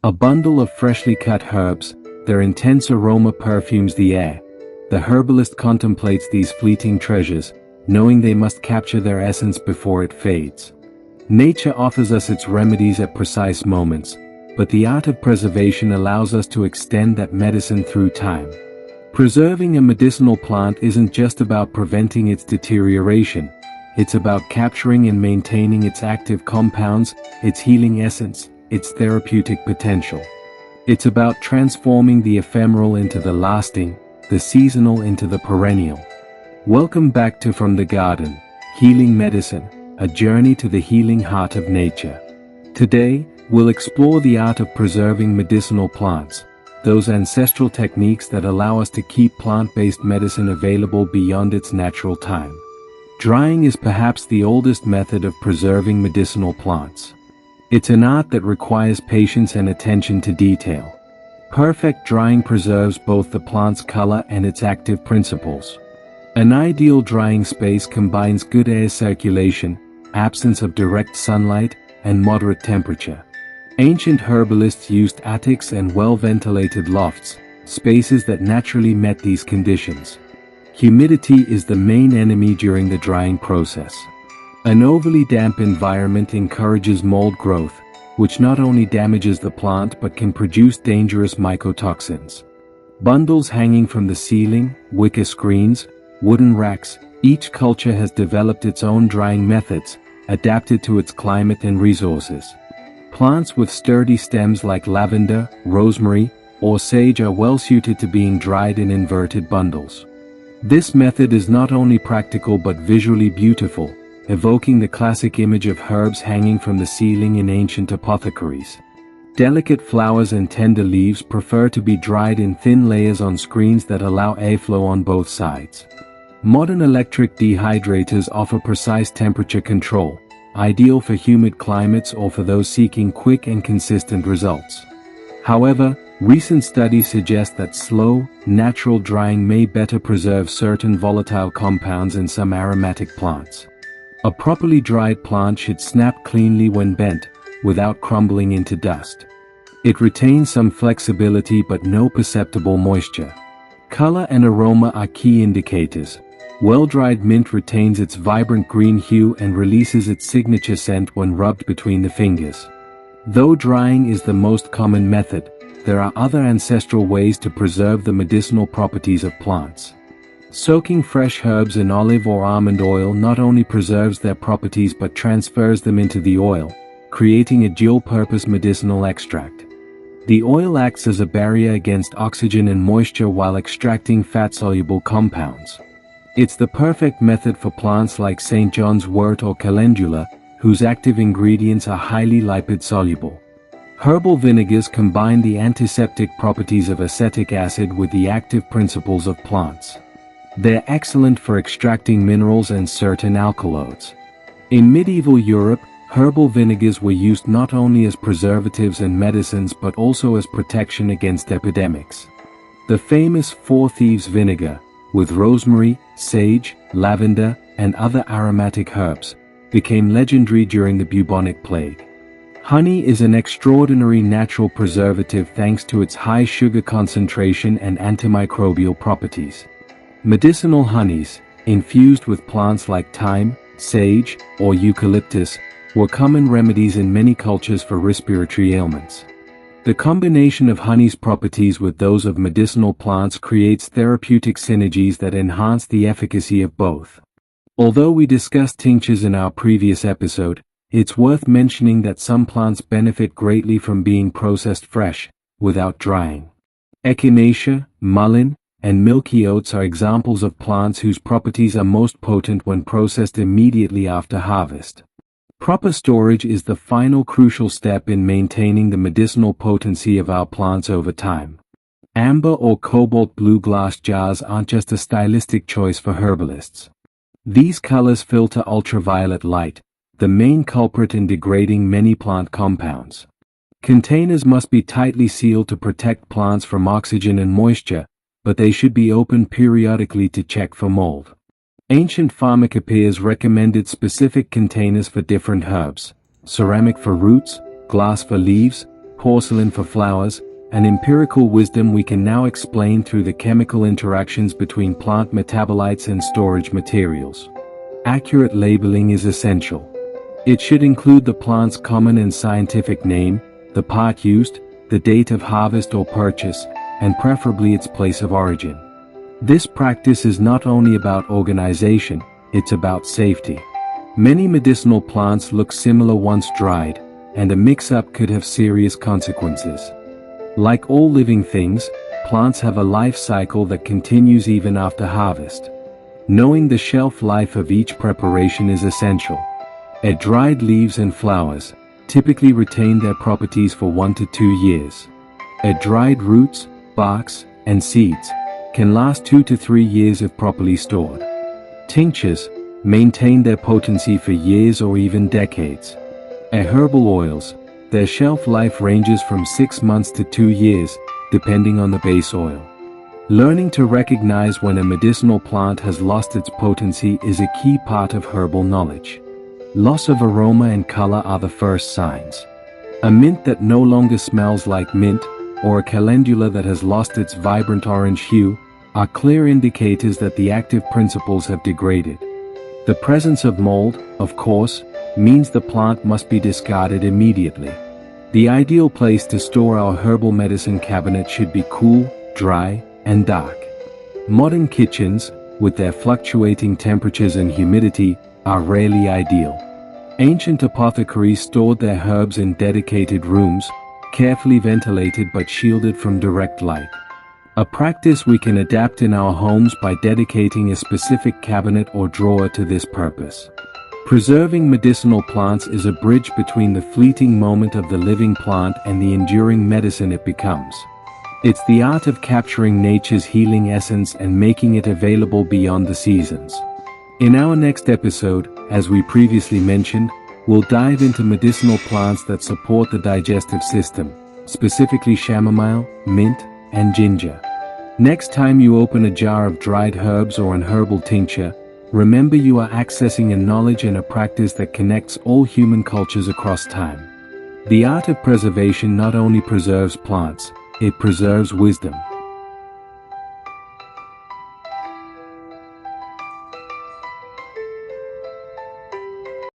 A bundle of freshly cut herbs, their intense aroma perfumes the air. The herbalist contemplates these fleeting treasures, knowing they must capture their essence before it fades. Nature offers us its remedies at precise moments, but the art of preservation allows us to extend that medicine through time. Preserving a medicinal plant isn't just about preventing its deterioration. It's about capturing and maintaining its active compounds, its healing essence, its therapeutic potential. It's about transforming the ephemeral into the lasting, the seasonal into the perennial. Welcome back to From the Garden, Healing Medicine, a journey to the healing heart of nature. Today, we'll explore the art of preserving medicinal plants, those ancestral techniques that allow us to keep plant-based medicine available beyond its natural time. Drying is perhaps the oldest method of preserving medicinal plants. It's an art that requires patience and attention to detail. Perfect drying preserves both the plant's color and its active principles. An ideal drying space combines good air circulation, absence of direct sunlight, and moderate temperature. Ancient herbalists used attics and well-ventilated lofts, spaces that naturally met these conditions. Humidity is the main enemy during the drying process. An overly damp environment encourages mold growth, which not only damages the plant but can produce dangerous mycotoxins. Bundles hanging from the ceiling, wicker screens, wooden racks, each culture has developed its own drying methods, adapted to its climate and resources. Plants with sturdy stems like lavender, rosemary, or sage are well suited to being dried in inverted bundles. This method is not only practical but visually beautiful, evoking the classic image of herbs hanging from the ceiling in ancient apothecaries. Delicate flowers and tender leaves prefer to be dried in thin layers on screens that allow airflow on both sides. Modern electric dehydrators offer precise temperature control, ideal for humid climates or for those seeking quick and consistent results. However, recent studies suggest that slow, natural drying may better preserve certain volatile compounds in some aromatic plants. A properly dried plant should snap cleanly when bent, without crumbling into dust. It retains some flexibility but no perceptible moisture. Color and aroma are key indicators. Well-dried mint retains its vibrant green hue and releases its signature scent when rubbed between the fingers. Though drying is the most common method, there are other ancestral ways to preserve the medicinal properties of plants. Soaking fresh herbs in olive or almond oil not only preserves their properties but transfers them into the oil, creating a dual-purpose medicinal extract. The oil acts as a barrier against oxygen and moisture while extracting fat-soluble compounds. It's the perfect method for plants like St. John's wort or calendula, whose active ingredients are highly lipid-soluble. Herbal vinegars combine the antiseptic properties of acetic acid with the active principles of plants. They're excellent for extracting minerals and certain alkaloids. In medieval Europe, herbal vinegars were used not only as preservatives and medicines but also as protection against epidemics. The famous Four Thieves vinegar, with rosemary, sage, lavender, and other aromatic herbs, became legendary during the bubonic plague. Honey is an extraordinary natural preservative thanks to its high sugar concentration and antimicrobial properties. Medicinal honeys, infused with plants like thyme, sage, or eucalyptus, were common remedies in many cultures for respiratory ailments. The combination of honey's properties with those of medicinal plants creates therapeutic synergies that enhance the efficacy of both. Although we discussed tinctures in our previous episode, it's worth mentioning that some plants benefit greatly from being processed fresh, without drying. Echinacea, mullein, and milky oats are examples of plants whose properties are most potent when processed immediately after harvest. Proper storage is the final crucial step in maintaining the medicinal potency of our plants over time. Amber or cobalt blue glass jars aren't just a stylistic choice for herbalists. These colors filter ultraviolet light, the main culprit in degrading many plant compounds. Containers must be tightly sealed to protect plants from oxygen and moisture, but they should be opened periodically to check for mold. Ancient pharmacopoeias recommended specific containers for different herbs: ceramic for roots, glass for leaves, porcelain for flowers, and empirical wisdom we can now explain through the chemical interactions between plant metabolites and storage materials. Accurate labeling is essential. It should include the plant's common and scientific name, the part used, the date of harvest or purchase, and preferably its place of origin. This practice is not only about organization, it's about safety. Many medicinal plants look similar once dried, and a mix-up could have serious consequences. Like all living things, plants have a life cycle that continues even after harvest. Knowing the shelf life of each preparation is essential. Dried leaves and flowers typically retain their properties for 1 to 2 years. Dried roots, barks, and seeds can last 2 to 3 years if properly stored. Tinctures maintain their potency for years or even decades. Herbal oils, their shelf life ranges from 6 months to 2 years, depending on the base oil. Learning to recognize when a medicinal plant has lost its potency is a key part of herbal knowledge. Loss of aroma and color are the first signs. A mint that no longer smells like mint, or a calendula that has lost its vibrant orange hue, are clear indicators that the active principles have degraded. The presence of mold, of course, means the plant must be discarded immediately. The ideal place to store our herbal medicine cabinet should be cool, dry, and dark. Modern kitchens, with their fluctuating temperatures and humidity, are rarely ideal. Ancient apothecaries stored their herbs in dedicated rooms, carefully ventilated but shielded from direct light. A practice we can adapt in our homes by dedicating a specific cabinet or drawer to this purpose. Preserving medicinal plants is a bridge between the fleeting moment of the living plant and the enduring medicine it becomes. It's the art of capturing nature's healing essence and making it available beyond the seasons. In our next episode, as we previously mentioned, we'll dive into medicinal plants that support the digestive system, specifically chamomile, mint, and ginger. Next time you open a jar of dried herbs or an herbal tincture, remember you are accessing a knowledge and a practice that connects all human cultures across time. The art of preservation not only preserves plants, it preserves wisdom.